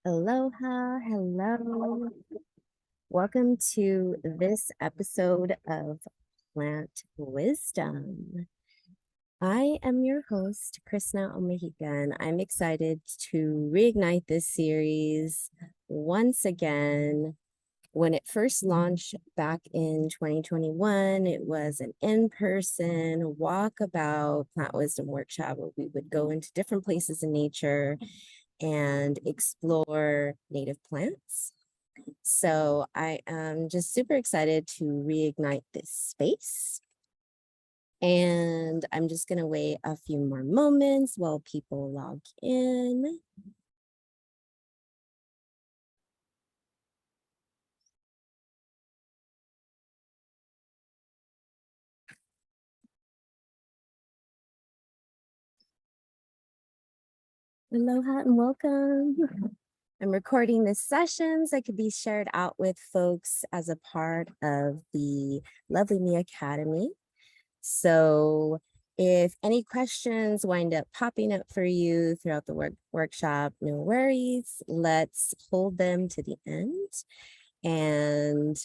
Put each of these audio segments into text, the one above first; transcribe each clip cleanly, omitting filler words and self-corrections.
Aloha, hello. Welcome to this episode of Plant Wisdom. I am your host, Krisna Omejica, and I'm excited to reignite this series once again. When it first launched back in 2021, it was an in-person walkabout plant wisdom workshop where we would go into different places in nature and explore native plants. So I am just super excited to reignite this space. And I'm just going to wait a few more moments while people log in. Aloha and welcome. I'm recording this session so it could be shared out with folks as a part of the Lovely Me Academy. So if any questions wind up popping up for you throughout the workshop, no worries. Let's hold them to the end. And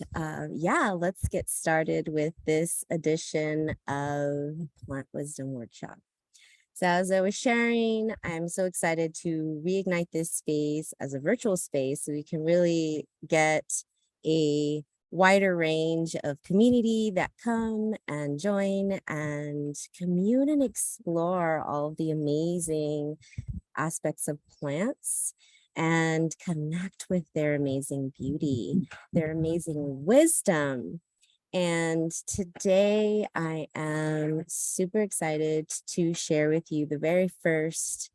yeah, let's get started with this edition of Plant Wisdom Workshop. So as I was sharing, I'm so excited to reignite this space as a virtual space so we can really get a wider range of community that come and join and commune and explore all of the amazing aspects of plants and connect with their amazing beauty, their amazing wisdom. And today I am super excited to share with you the very first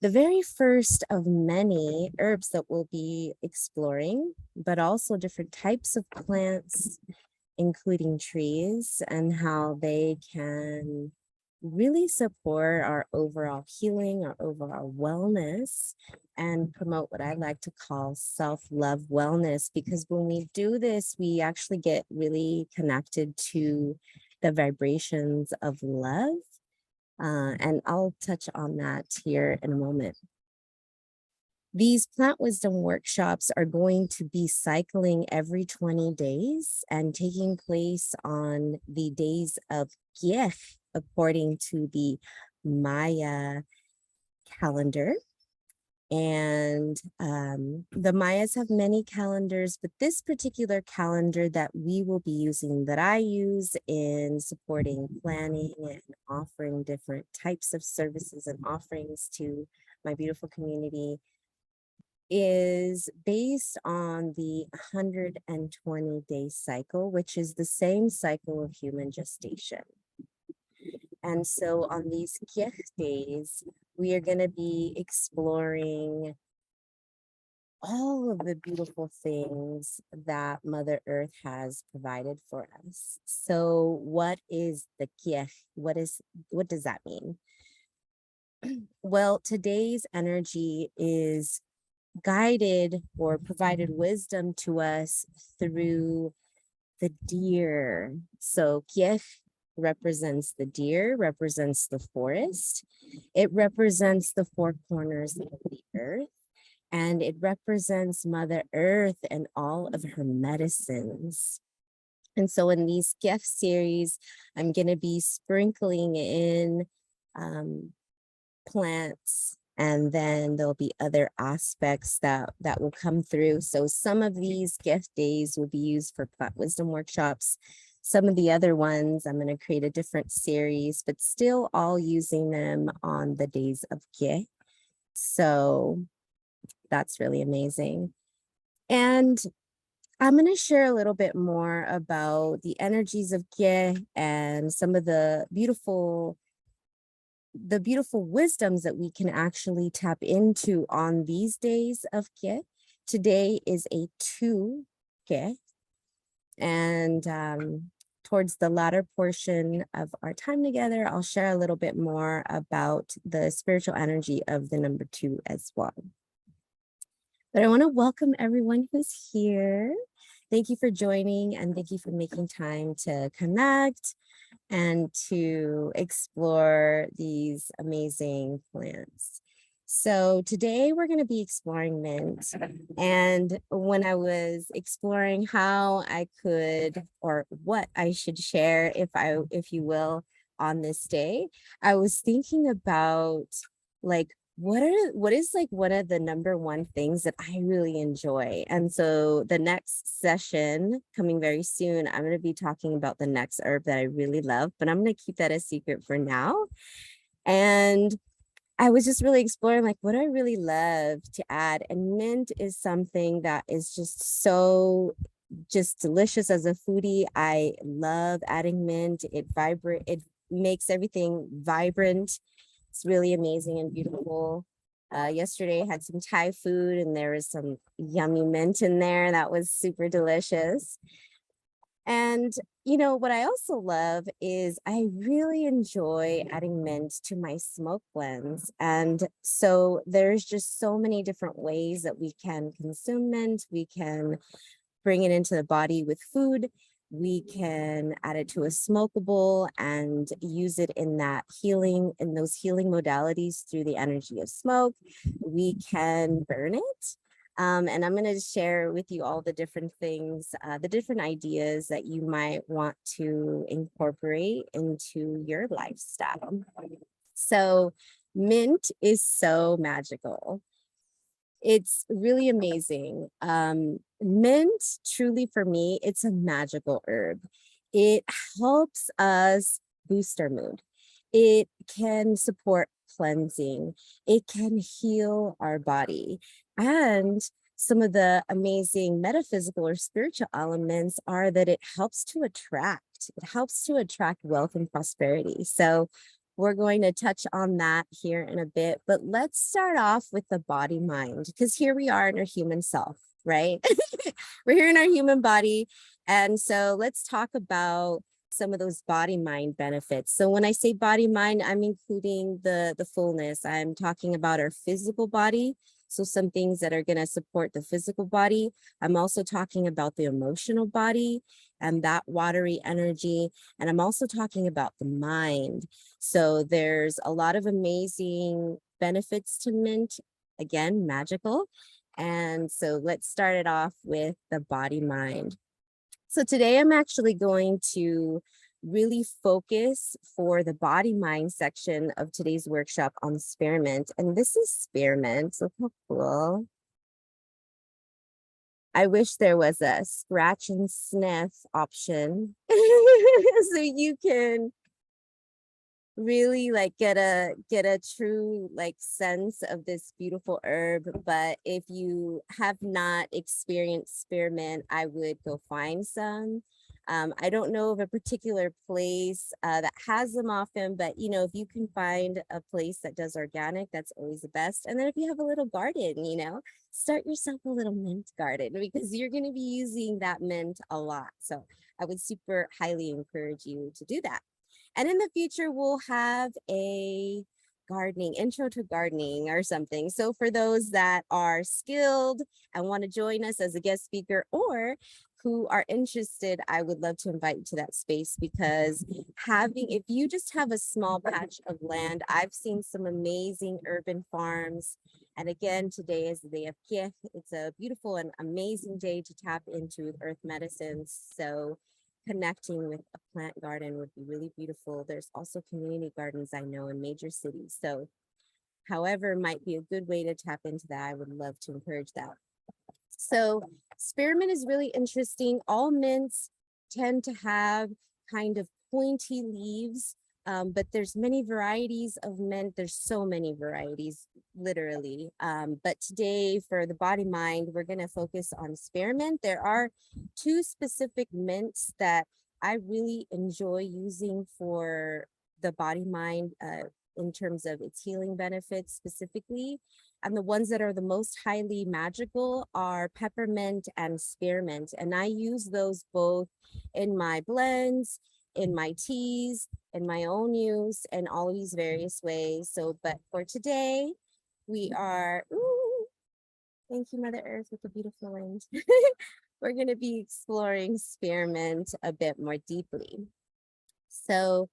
of many herbs that we'll be exploring, but also different types of plants, including trees, and how they can really support our overall healing, our overall wellness, and promote what I like to call self-love wellness. Because when we do this, we actually get really connected to the vibrations of love. And I'll touch on that here in a moment. These plant wisdom workshops are going to be cycling every 20 days and taking place on the days of Kiech, according to the Maya calendar. And the Mayas have many calendars, but this particular calendar that we will be using, that I use in supporting planning and offering different types of services and offerings to my beautiful community, is based on the 120-day cycle, which is the same cycle of human gestation. And so on these Kiech days, we are going to be exploring all of the beautiful things that Mother Earth has provided for us. So what is the Kiech? What does that mean? Well, today's energy is guided or provided wisdom to us through the deer. So Kiech represents the deer, represents the forest. It represents the four corners of the earth, and it represents Mother Earth and all of her medicines. And so in these gift series, I'm going to be sprinkling in plants, and then there'll be other aspects that will come through. So some of these gift days will be used for plant wisdom workshops. Some of the other ones, I'm going to create a different series, but still all using them on the days of Kieh. So that's really amazing. And I'm going to share a little bit more about the energies of Kieh and some of the beautiful wisdoms that we can actually tap into on these days of Kieh. Today is a 2 Kieh, and towards the latter portion of our time together, I'll share a little bit more about the spiritual energy of the number 2 as well. But I want to welcome everyone who's here. Thank you for joining, and thank you for making time to connect and to explore these amazing plants. So today we're going to be exploring mint. And when I was exploring how I could or what I should share, if you will, on this day, I was thinking about like what is like one of the number one things that I really enjoy. And so the next session coming very soon, I'm going to be talking about the next herb that I really love, but I'm going to keep that a secret for now. And I was just really exploring like what I really love to add. And mint is something that is just delicious as a foodie. I love adding mint. It makes everything vibrant. It's really amazing and beautiful. Yesterday I had some Thai food and there was some yummy mint in there. That was super delicious. And what I also love is I really enjoy adding mint to my smoke blends. And so there's just so many different ways that we can consume mint. We can bring it into the body with food. We can add it to a smokable and use it in those healing modalities through the energy of smoke. We can burn it. And I'm going to share with you all the different things, the different ideas that you might want to incorporate into your lifestyle. So, mint is so magical. It's really amazing. Mint, truly for me, it's a magical herb. It helps us boost our mood. It can support cleansing. It can heal our body. And some of the amazing metaphysical or spiritual elements are that it helps to attract. It helps to attract wealth and prosperity. So we're going to touch on that here in a bit, but let's start off with the body mind, because here we are in our human self, right? We're here in our human body. And so let's talk about some of those body mind benefits. So when I say body mind, I'm including the fullness. I'm talking about our physical body. So some things that are going to support the physical body. I'm also talking about the emotional body and that watery energy. And I'm also talking about the mind. So there's a lot of amazing benefits to mint, again, magical. And so let's start it off with the body mind. So today I'm actually going to really focus for the body mind section of today's workshop on spearmint. And this is spearmint. Look how cool. I wish there was a scratch and sniff option so you can really like get a true like sense of this beautiful herb. But if you have not experienced spearmint, I would go find some. I don't know of a particular place that has them often, but if you can find a place that does organic, that's always the best. And then if you have a little garden, start yourself a little mint garden, because you're going to be using that mint a lot. So I would super highly encourage you to do that. And in the future, we'll have a intro to gardening or something. So for those that are skilled and want to join us as a guest speaker, or who are interested, I would love to invite you to that space, because if you just have a small patch of land, I've seen some amazing urban farms. And again, today is the day of Kiev. It's a beautiful and amazing day to tap into earth medicines. So connecting with a plant garden would be really beautiful. There's also community gardens I know in major cities. So however might be a good way to tap into that, I would love to encourage that. So spearmint is really interesting. All mints tend to have kind of pointy leaves, but there's many varieties of mint. There's so many varieties, literally. But today for the body mind, we're going to focus on spearmint. There are two specific mints that I really enjoy using for the body mind in terms of its healing benefits specifically. And the ones that are the most highly magical are peppermint and spearmint. And I use those both in my blends, in my teas, in my own use, and all of these various ways. So, but for today, we are, thank you, Mother Earth, with the beautiful wind. We're going to be exploring spearmint a bit more deeply. So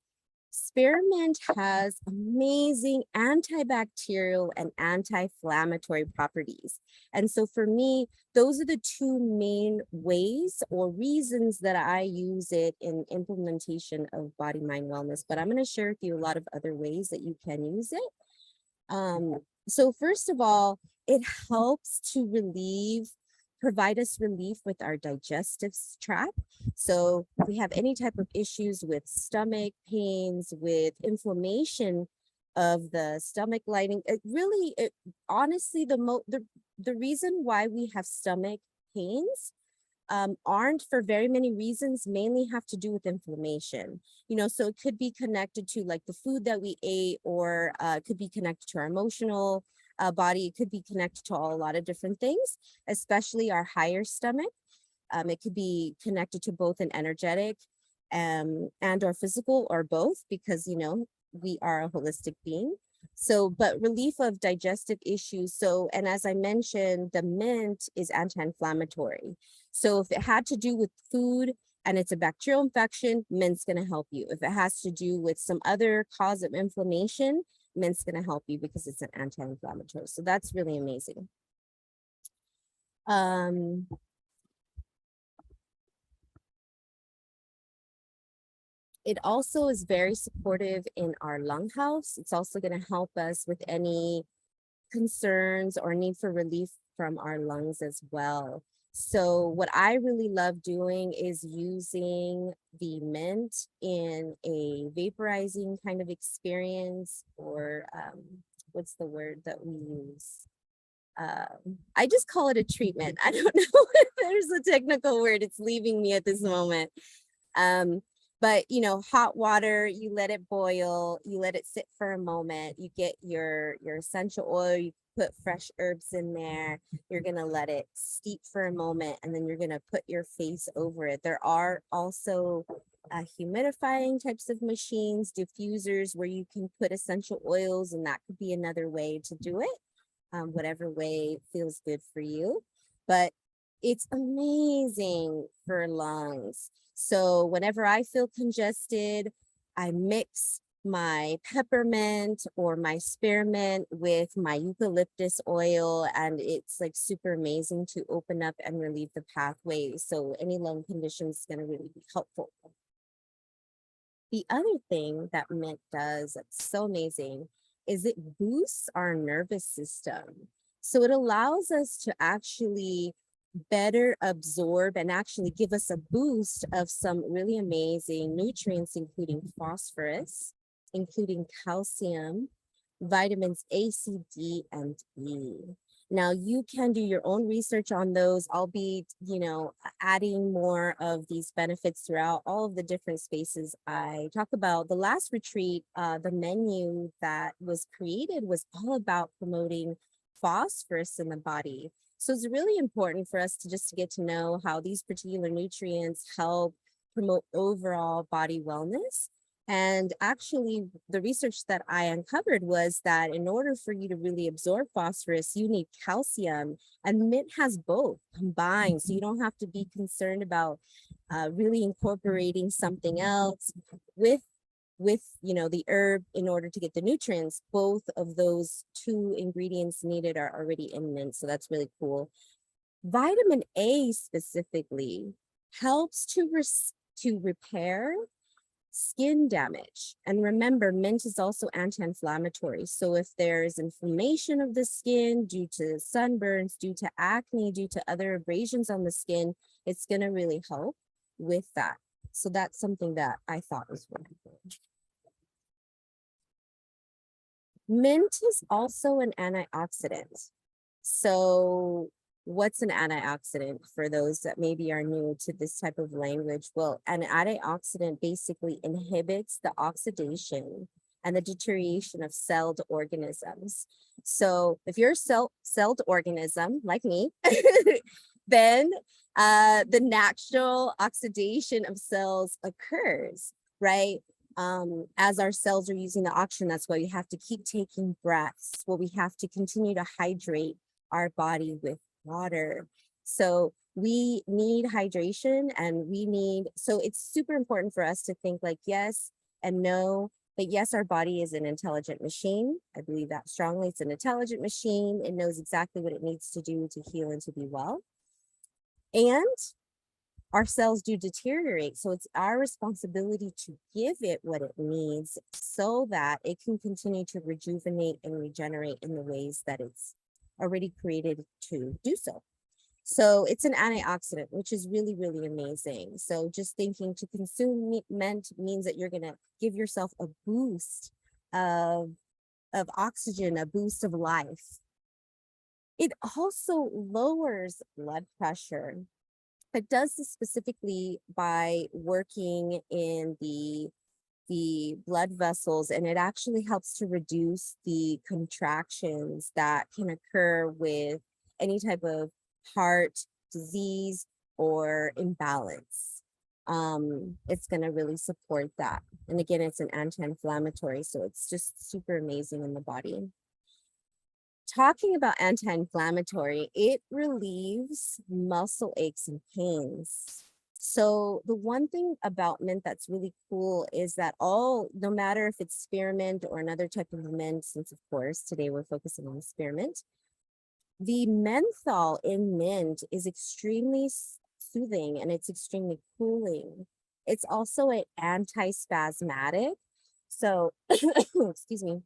Spearmint has amazing antibacterial and anti-inflammatory properties. And so for me, those are the two main ways or reasons that I use it in implementation of body mind wellness. But I'm going to share with you a lot of other ways that you can use it. So first of all, it helps to provide us relief with our digestive tract. So if we have any type of issues with stomach pains, with inflammation of the stomach lining, honestly, the reason why we have stomach pains aren't for very many reasons, mainly have to do with inflammation. So it could be connected to like the food that we ate, or it could be connected to our emotional body. It could be connected to a lot of different things, especially our higher stomach. It could be connected to both an energetic and or physical, or both, because we are a holistic being. So, but relief of digestive issues. So, and as I mentioned, the mint is anti-inflammatory. So if it had to do with food and it's a bacterial infection, mint's going to help you. If it has to do with some other cause of inflammation, mint's going to help you because it's an anti-inflammatory. So that's really amazing. It also is very supportive in our lung health. It's also going to help us with any concerns or need for relief from our lungs as well. So what I really love doing is using the mint in a vaporizing kind of experience, or what's the word that we use? I just call it a treatment. I don't know if there's a technical word. It's leaving me at this moment. But hot water, you let it boil, you let it sit for a moment, you get your essential oil, you put fresh herbs in there, you're gonna let it steep for a moment, and then you're gonna put your face over it. There are also humidifying types of machines, diffusers, where you can put essential oils, and that could be another way to do it, whatever way feels good for you. But it's amazing for lungs. So whenever I feel congested, I mix my peppermint or my spearmint with my eucalyptus oil, and it's like super amazing to open up and relieve the pathways. So any lung condition is going to really be helpful. The other thing that mint does that's so amazing is it boosts our nervous system. So it allows us to actually better absorb and actually give us a boost of some really amazing nutrients, including phosphorus, including calcium, vitamins A, C, D, and E. Now you can do your own research on those. I'll be, adding more of these benefits throughout all of the different spaces I talk about. The last retreat, the menu that was created was all about promoting phosphorus in the body. So it's really important for us to get to know how these particular nutrients help promote overall body wellness. And actually, the research that I uncovered was that in order for you to really absorb phosphorus, you need calcium, and mint has both combined. So you don't have to be concerned about really incorporating something else with the herb in order to get the nutrients. Both of those two ingredients needed are already in mint. So that's really cool. Vitamin A specifically helps to repair skin damage. And remember, mint is also anti-inflammatory. So if there's inflammation of the skin due to sunburns, due to acne, due to other abrasions on the skin, it's going to really help with that. So that's something that I thought was wonderful. Mint is also an antioxidant. So what's an antioxidant for those that maybe are new to this type of language? Well, an antioxidant basically inhibits the oxidation and the deterioration of celled organisms. So if you're a celled organism like me, then the natural oxidation of cells occurs, right? As our cells are using the oxygen, that's why we have to keep taking breaths. Well, we have to continue to hydrate our body with water. So we need hydration, and so it's super important for us to think like yes and no But yes, our body is an intelligent machine. I believe that strongly. It's an intelligent machine. It knows exactly what it needs to do to heal and to be well. And our cells do deteriorate. So it's our responsibility to give it what it needs so that it can continue to rejuvenate and regenerate in the ways that it's already created to do so. So it's an antioxidant, which is really, really amazing. So just thinking to consume mint means that you're going to give yourself a boost of oxygen, a boost of life. It also lowers blood pressure. It does this specifically by working in the blood vessels, and it actually helps to reduce the contractions that can occur with any type of heart disease or imbalance. It's going to really support that. And again, it's an anti-inflammatory, so it's just super amazing in the body. Talking about anti-inflammatory, it relieves muscle aches and pains. So the one thing about mint that's really cool is that no matter if it's spearmint or another type of mint, since of course today we're focusing on spearmint, the menthol in mint is extremely soothing and it's extremely cooling. It's also an anti-spasmodic. So, excuse me.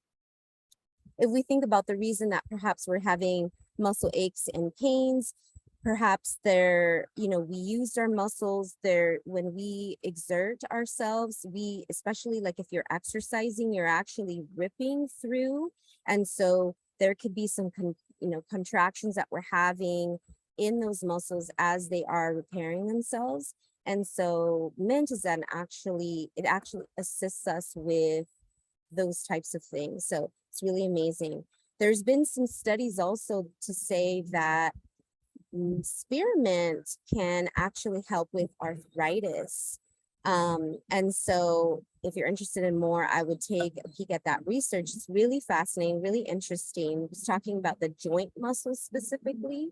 If we think about the reason that perhaps we're having muscle aches and pains, perhaps we used our muscles there when we exert ourselves, especially like if you're exercising, you're actually ripping through. And so there could be some, contractions that we're having in those muscles as they are repairing themselves. And so mint is it actually assists us with those types of things. So it's really amazing. There's been some studies also to say that spearmint can actually help with arthritis. And so if you're interested in more, I would take a peek at that research. It's really fascinating, really interesting. It's talking about the joint muscles specifically.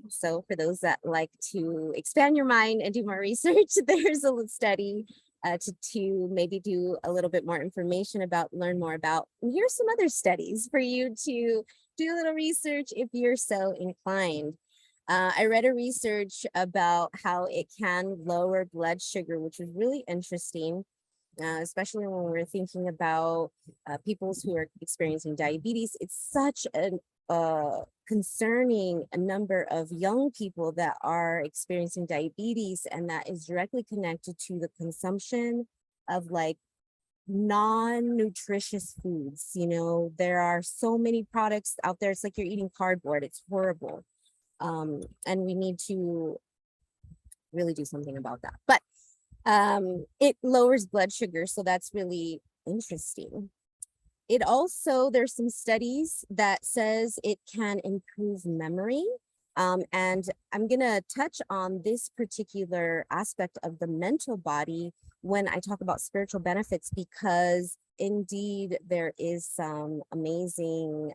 So for those that like to expand your mind and do more research, there's a study to maybe do a little bit more information about, learn more about. And here's some other studies for you to do a little research if you're so inclined. I read a research about how it can lower blood sugar, which was really interesting, especially when we're thinking about people who are experiencing diabetes. It's such a concerning a number of young people that are experiencing diabetes, and that is directly connected to the consumption of like non-nutritious foods. There are so many products out there. It's like you're eating cardboard. It's horrible. And we need to really do something about that. But it lowers blood sugar, so that's really interesting. It also, there's some studies that says it can improve memory. And I'm going to touch on this particular aspect of the mental body when I talk about spiritual benefits, because indeed there is some amazing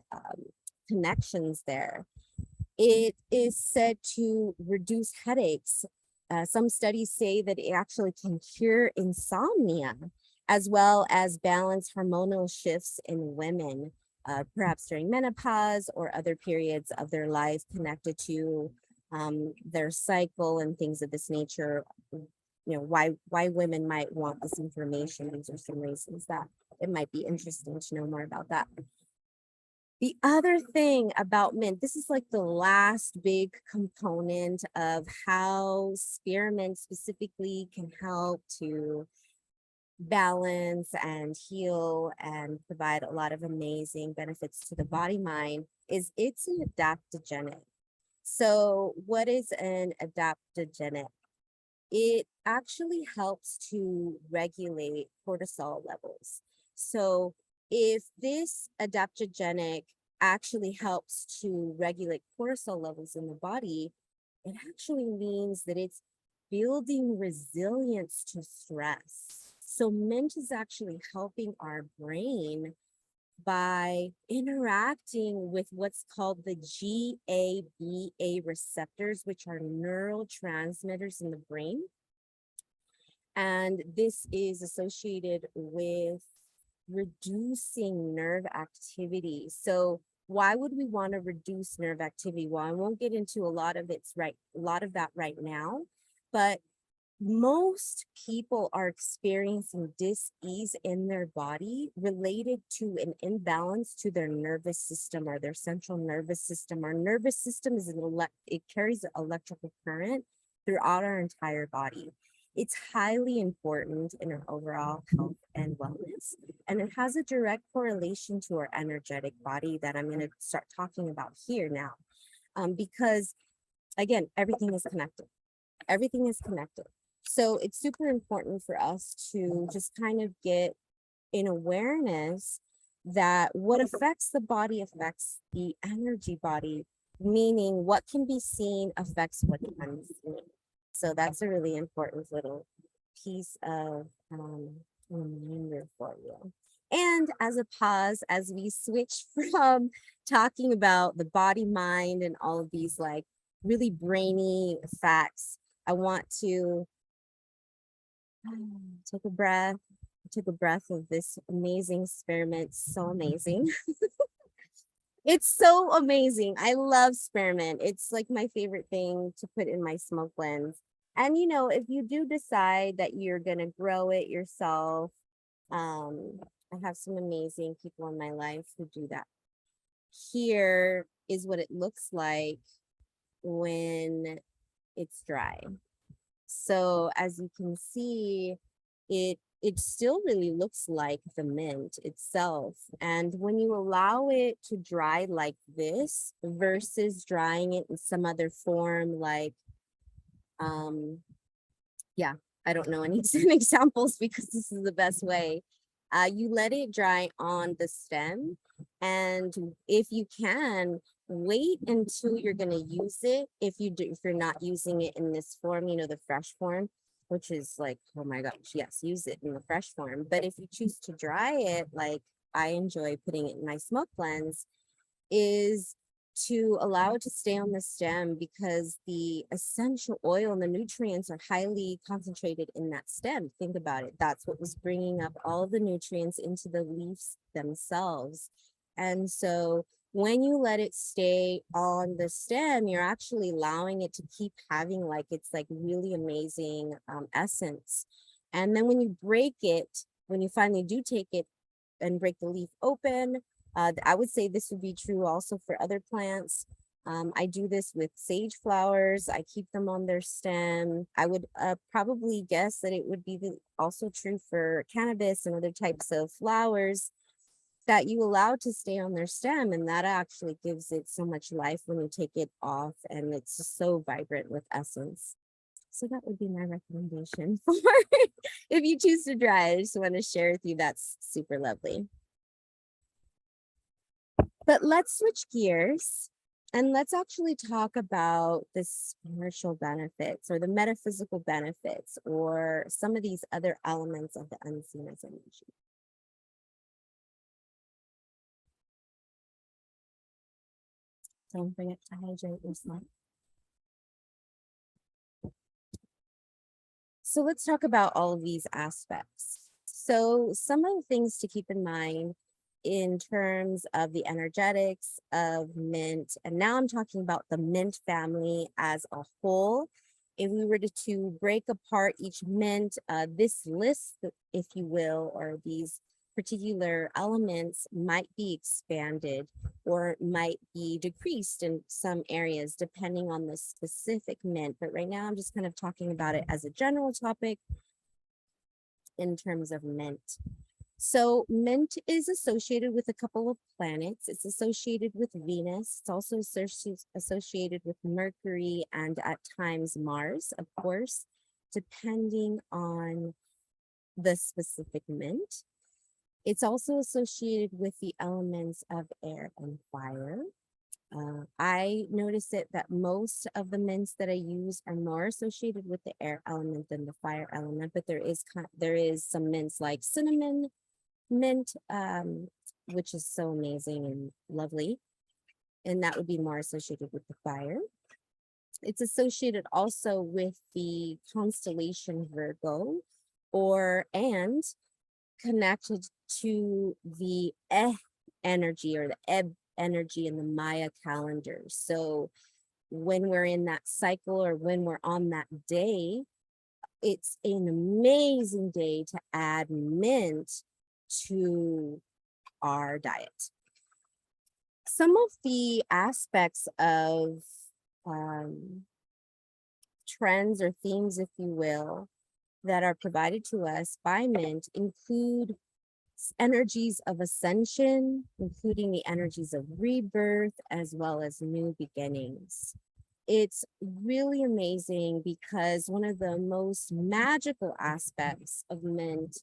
connections there. It is said to reduce headaches. Some studies say that it actually can cure insomnia, as well as balance hormonal shifts in women, perhaps during menopause or other periods of their life connected to their cycle and things of this nature. Why women might want this information. These are some reasons that it might be interesting to know more about that. The other thing about mint, this is like the last big component of how spearmint specifically can help to balance and heal and provide a lot of amazing benefits to the body mind, is it's an adaptogenic. So what is an adaptogenic? It actually helps to regulate cortisol levels. So if this adaptogenic actually helps to regulate cortisol levels in the body, it actually means that it's building resilience to stress. So mint is actually helping our brain by interacting with what's called the GABA receptors, which are neurotransmitters in the brain. And this is associated with reducing nerve activity. So why would we want to reduce nerve activity? Well, I won't get into a lot of that right now, but most people are experiencing dis-ease in their body related to an imbalance to their nervous system or their central nervous system. Our nervous system it carries electrical current throughout our entire body. It's highly important in our overall health and wellness, and it has a direct correlation to our energetic body that I'm going to start talking about here now, because again, everything is connected. Everything is connected. So it's super important for us to just kind of get in awareness that what affects the body affects the energy body, meaning what can be seen affects what can be seen. So that's a really important little piece of reminder for you. And as a pause, as we switch from talking about the body, mind, and all of these like really brainy facts, I want to take a breath. Took a breath of this amazing spearmint. So amazing. It's so amazing. I love spearmint. It's like my favorite thing to put in my smoke blends. And you know, if you do decide that you're gonna grow it yourself, I have some amazing people in my life who do that. Here is what it looks like when it's dry. So as you can see, it still really looks like the mint itself. And when you allow it to dry like this versus drying it in some other form, like yeah, I don't know any examples because this is the best way. You let it dry on the stem, and if you can, wait until you're going to use it. If you're not using it in this form, you know, the fresh form, which is like, oh my gosh, yes, use it in the fresh form. But if you choose to dry it, like I enjoy putting it in my smoke blends, is to allow it to stay on the stem because the essential oil and the nutrients are highly concentrated in that stem. Think about it. That's what was bringing up all of the nutrients into the leaves themselves. And so when you let it stay on the stem, you're actually allowing it to keep having like it's like really amazing essence. And then when you break it, when you finally do take it and break the leaf open, I would say this would be true also for other plants. I do this with sage flowers. I keep them on their stem. I would probably guess that it would be also true for cannabis and other types of flowers that you allow to stay on their stem. And that actually gives it so much life when you take it off, and it's just so vibrant with essence. So that would be my recommendation for if you choose to dry. I just want to share with you that's super lovely. But let's switch gears and let's actually talk about the spiritual benefits or the metaphysical benefits or some of these other elements of the unseen, as I mentioned. Don't forget to hydrate yourself. So let's talk about all of these aspects. So some of the things to keep in mind in terms of the energetics of mint, and now I'm talking about the mint family as a whole. If we were to break apart each mint, this list, if you will, or these particular elements might be expanded or might be decreased in some areas depending on the specific mint. But right now I'm just kind of talking about it as a general topic in terms of mint. So mint is associated with a couple of planets. It's associated with Venus. It's also associated with Mercury and at times Mars, of course, depending on the specific mint. It's also associated with the elements of air and fire. I notice it that most of the mints that I use are more associated with the air element than the fire element, but there is some mints like cinnamon mint, which is so amazing and lovely, and that would be more associated with the fire. It's associated also with the constellation Virgo, and connected to the energy or the ebb energy in the Maya calendar. So when we're in that cycle or when we're on that day, it's an amazing day to add mint to our diet. Some of the aspects of trends or themes, if you will, that are provided to us by mint include energies of ascension, including the energies of rebirth, as well as new beginnings. It's really amazing because one of the most magical aspects of mint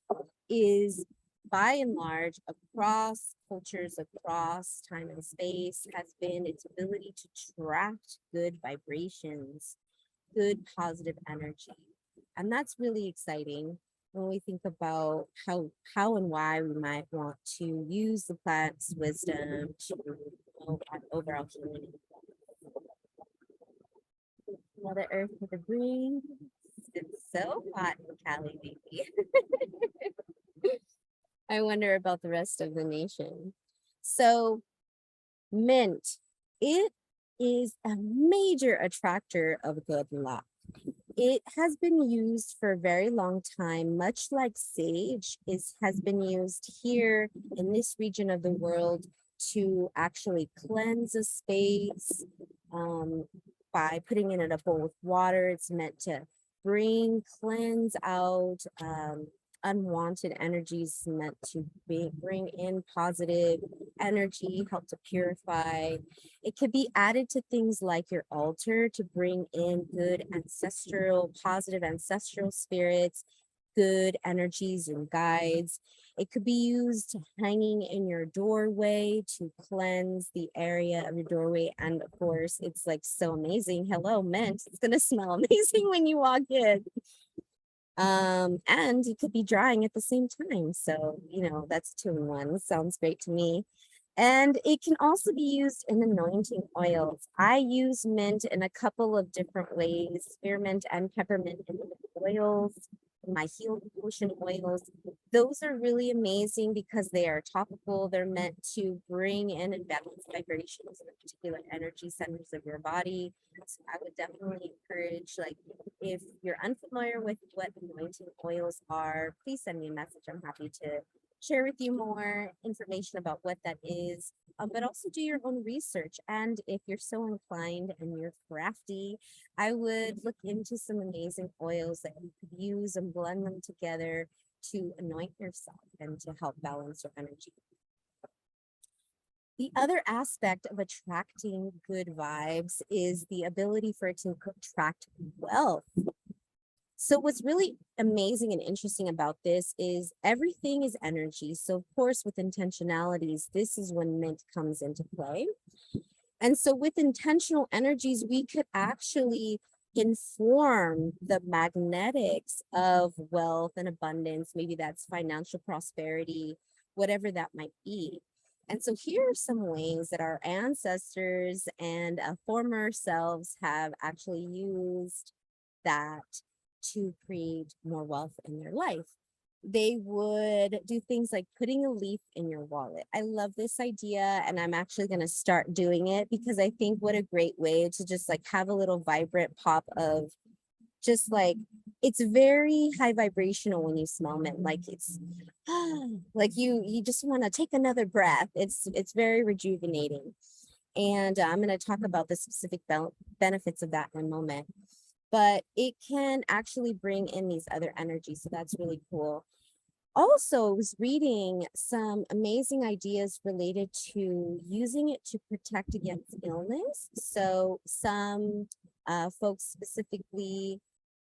is, by and large, across cultures, across time and space, has been its ability to attract good vibrations, good positive energy. And that's really exciting when we think about how and why we might want to use the plant's wisdom to promote our overall healing. Mother Earth with a breeze. It's so hot in Cali, baby. I wonder about the rest of the nation. So, mint, it is a major attractor of good luck. It has been used for a very long time, much like sage has been used here in this region of the world to actually cleanse a space by putting it in a bowl with water. It's meant to cleanse out unwanted energies, meant to bring in positive energy, help to purify. It could be added to things like your altar to bring in good ancestral, positive ancestral spirits, good energies and guides. It could be used hanging in your doorway to cleanse the area of your doorway. And of course, it's like so amazing. Hello, mint. It's going to smell amazing when you walk in. And it could be drying at the same time. So, that's 2-in-1. Sounds great to me. And it can also be used in anointing oils. I use mint in a couple of different ways, spearmint and peppermint in oils, my healing potion oils. Those are really amazing because they are topical. They're meant to bring in and balance vibrations in the particular energy centers of your body. So I would definitely encourage, like, if you're unfamiliar with what anointing oils are, please send me a message. I'm happy to share with you more information about what that is, but also do your own research. And if you're so inclined and you're crafty, I would look into some amazing oils that you could use and blend them together to anoint yourself and to help balance your energy. The other aspect of attracting good vibes is the ability for it to attract wealth. So what's really amazing and interesting about this is everything is energy. So of course, with intentionalities, this is when mint comes into play. And so with intentional energies, we could actually inform the magnetics of wealth and abundance. Maybe that's financial prosperity, whatever that might be. And so here are some ways that our ancestors and former selves have actually used that to create more wealth in their life. They would do things like putting a leaf in your wallet. I love this idea, and I'm actually going to start doing it because I think what a great way to just like have a little vibrant pop of just like, it's very high vibrational when you smell mint. Like it's like you just want to take another breath. It's very rejuvenating. And I'm going to talk about the specific benefits of that in a moment. But it can actually bring in these other energies. So that's really cool. Also, I was reading some amazing ideas related to using it to protect against illness. So some folks specifically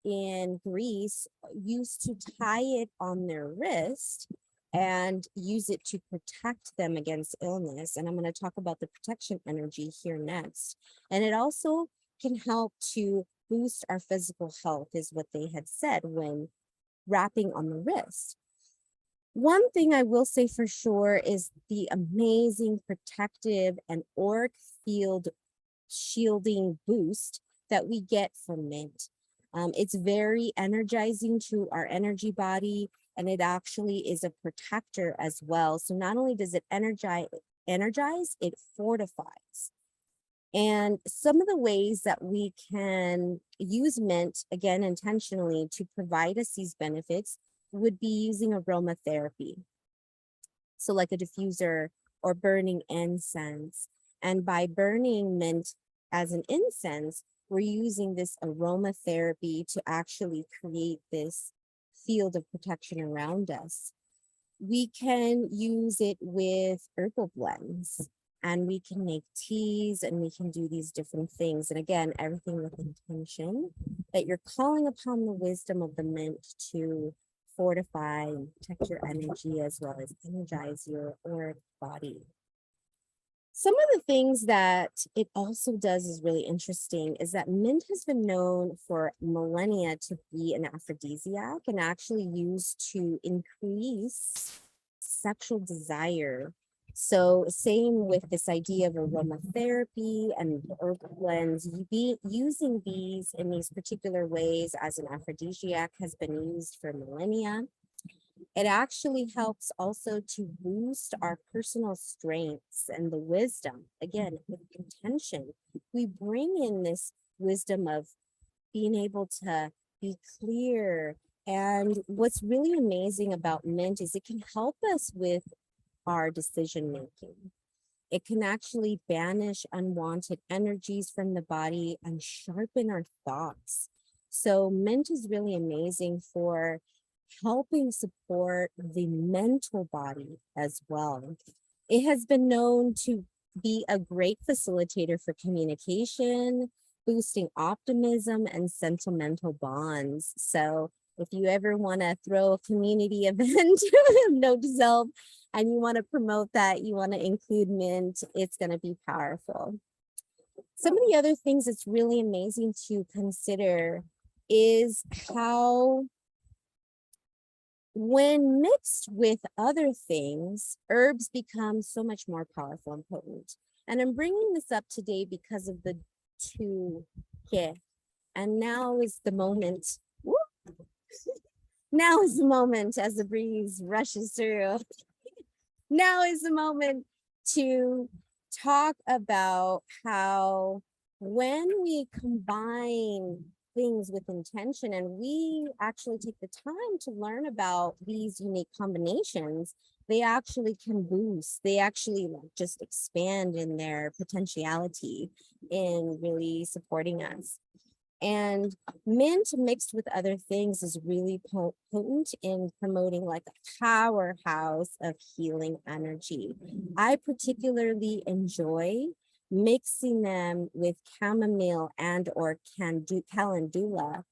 in Greece used to tie it on their wrist and use it to protect them against illness. And I'm going to talk about the protection energy here next. And it also can help to boost our physical health, is what they had said when wrapping on the wrist. One thing I will say for sure is the amazing protective and auric field shielding boost that we get from mint. It's very energizing to our energy body, and it actually is a protector as well. So not only does it energize, it fortifies. And some of the ways that we can use mint, again, intentionally to provide us these benefits would be using aromatherapy. So like a diffuser or burning incense. And by burning mint as an incense, we're using this aromatherapy to actually create this field of protection around us. We can use it with herbal blends, and we can make teas, and we can do these different things. And again, everything with intention that you're calling upon the wisdom of the mint to fortify and protect your energy as well as energize your auric body. Some of the things that it also does is really interesting is that mint has been known for millennia to be an aphrodisiac and actually used to increase sexual desire. So same with this idea of aromatherapy and herbal blends, using these in these particular ways as an aphrodisiac has been used for millennia. It actually helps also to boost our personal strengths and the wisdom. Again, with intention, we bring in this wisdom of being able to be clear. And what's really amazing about mint is it can help us with our decision making. It can actually banish unwanted energies from the body and sharpen our thoughts. So mint is really amazing for helping support the mental body as well. It has been known to be a great facilitator for communication, boosting optimism and sentimental bonds. So if you ever want to throw a community event, note to self, and you want to promote that, you want to include mint, it's going to be powerful. Some of the other things that's really amazing to consider is how when mixed with other things, herbs become so much more powerful and potent. And I'm bringing this up today because of the two here. And now is the moment. Whoop. Now is the moment as the breeze rushes through. Now is the moment to talk about how when we combine things with intention and we actually take the time to learn about these unique combinations, they actually can boost, they actually just expand in their potentiality in really supporting us. And mint mixed with other things is really potent in promoting like a powerhouse of healing energy. I particularly enjoy mixing them with chamomile and or calendula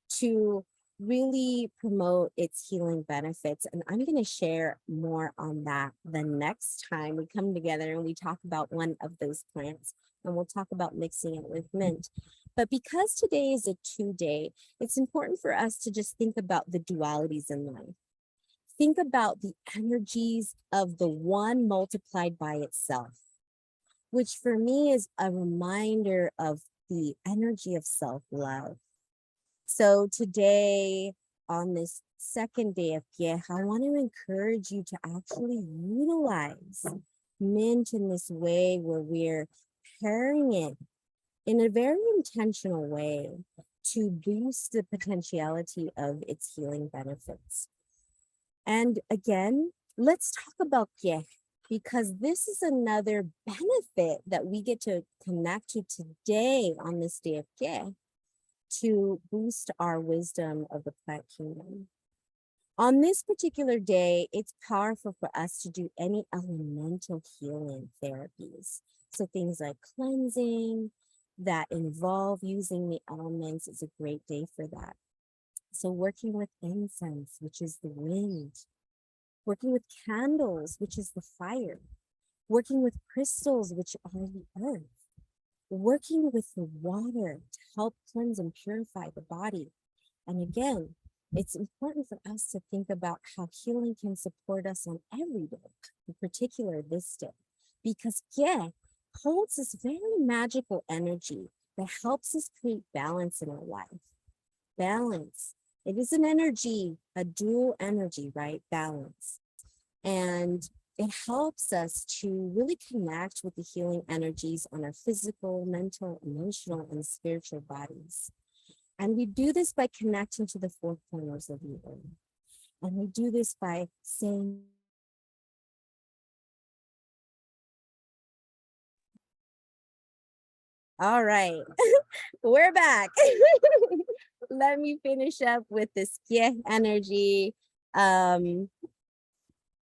to really promote its healing benefits. And I'm going to share more on that the next time we come together and we talk about one of those plants, and we'll talk about mixing it with mint. But because today is a 2-day, it's important for us to just think about the dualities in life. Think about the energies of the one multiplied by itself, which for me is a reminder of the energy of self-love. So today, on this second day of Pie, I want to encourage you to actually utilize mint in this way where we're pairing it in a very intentional way to boost the potentiality of its healing benefits. And again, let's talk about Pie, because this is another benefit that we get to connect to today on this day of Pie to boost our wisdom of the plant kingdom. On this particular day, it's powerful for us to do any elemental healing therapies. So things like cleansing that involve using the elements is a great day for that. So working with incense, which is the wind, working with candles, which is the fire, working with crystals, which are the earth, working with the water to help cleanse and purify the body. And again, it's important for us to think about how healing can support us on every day, in particular this day, because Pie holds this very magical energy that helps us create balance in our life, balance. It is an energy, a dual energy, right? Balance. And it helps us to really connect with the healing energies on our physical, mental, emotional, and spiritual bodies. And we do this by connecting to the four corners of the earth. And we do this by saying, all right, we're back. Let me finish up with this energy. I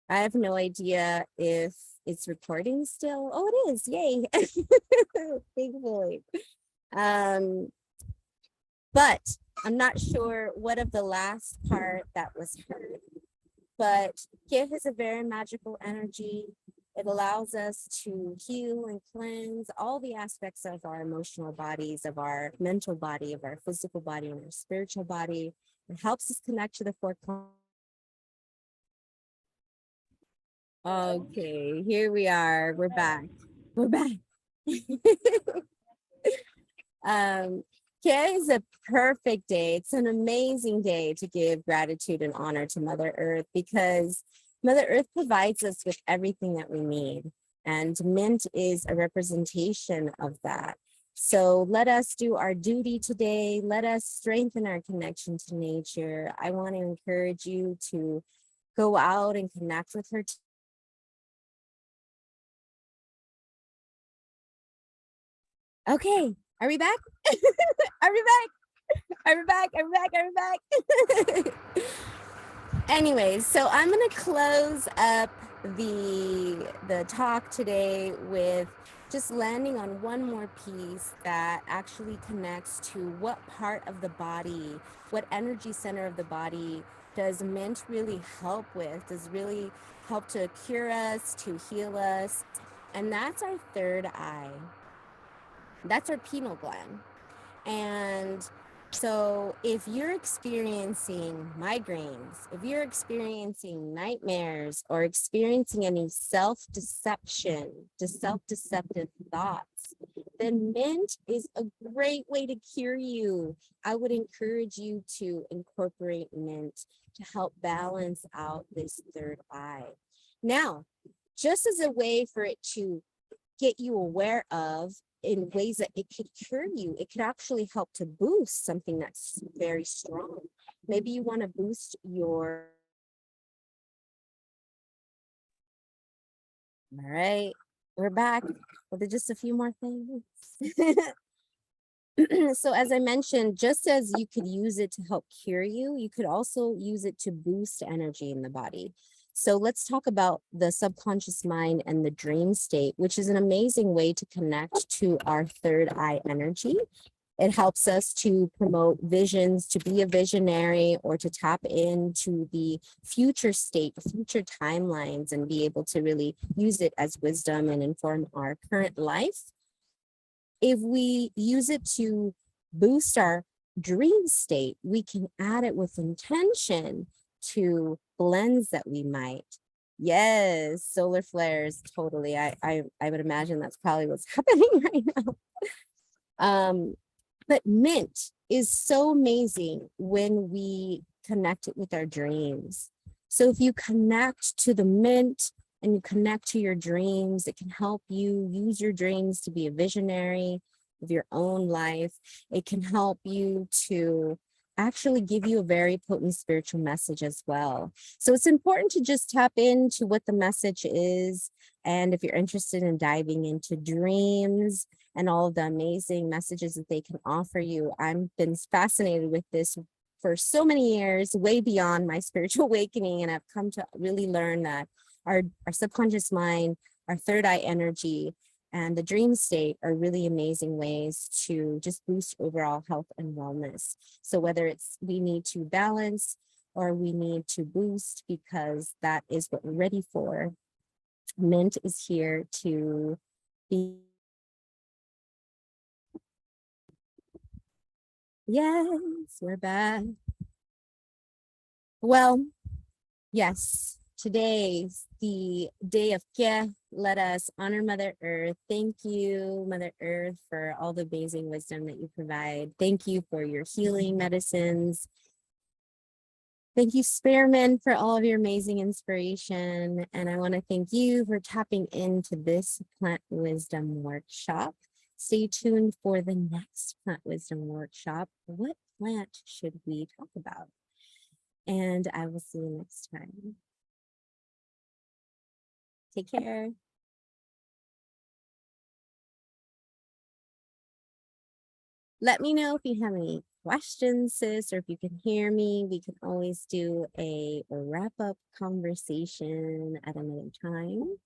have no idea if it's recording still. Oh, it is. Yay. Thankfully. But I'm not sure what of the last part that was heard. But Kith is a very magical energy. It allows us to heal and cleanse all the aspects of our emotional bodies, of our mental body, of our physical body, and our spiritual body. It helps us connect to the four. Okay, here we are. We're back. We're back. Today is a perfect day. It's an amazing day to give gratitude and honor to Mother Earth, because Mother Earth provides us with everything that we need. And mint is a representation of that. So let us do our duty today. Let us strengthen our connection to nature. I want to encourage you to go out and connect with her. Okay, are we back? Are we back? Are we back? Are we back? Are we back? Anyways, so I'm gonna close up the talk today with just landing on one more piece that actually connects to what part of the body, what energy center of the body does mint really help with, does really help to cure us, to heal us. And that's our third eye. That's our pineal gland. And so if you're experiencing migraines, if you're experiencing nightmares, or experiencing any self-deceptive thoughts, then mint is a great way to cure you. I would encourage you to incorporate mint to help balance out this third eye. Now, just as a way for it to get you aware of in ways that it could cure you, it could actually help to boost something that's very strong. Maybe you want to boost your. All right, we're back with just a few more things. So as I mentioned, just as you could use it to help cure you, you could also use it to boost energy in the body. So let's talk about the subconscious mind and the dream state, which is an amazing way to connect to our third eye energy. It helps us to promote visions, to be a visionary, or to tap into the future state, future timelines, and be able to really use it as wisdom and inform our current life. If we use it to boost our dream state, we can add it with intention to blends that we might. Yes, solar flares, totally. I would imagine that's probably what's happening right now. But mint is so amazing when we connect it with our dreams. So if you connect to the mint and you connect to your dreams, it can help you use your dreams to be a visionary of your own life. It can help you to actually give you a very potent spiritual message as well. So it's important to just tap into what the message is. And if you're interested in diving into dreams and all of the amazing messages that they can offer you, I've been fascinated with this for so many years, way beyond my spiritual awakening. And I've come to really learn that our subconscious mind, our third eye energy, and the dream state are really amazing ways to just boost overall health and wellness. So whether it's we need to balance or we need to boost because that is what we're ready for, mint is here to be. Yes, we're back. Well, yes, today's the day of Keh. Let us honor Mother Earth. Thank you, Mother Earth, for all the amazing wisdom that you provide. Thank you for your healing medicines. Thank you, Spearman, for all of your amazing inspiration. And I want to thank you for tapping into this Plant Wisdom workshop. Stay tuned for the next Plant Wisdom workshop. What plant should we talk about? And I will see you next time. Take care. Let me know if you have any questions, sis, or if you can hear me. We can always do a wrap-up conversation at another time.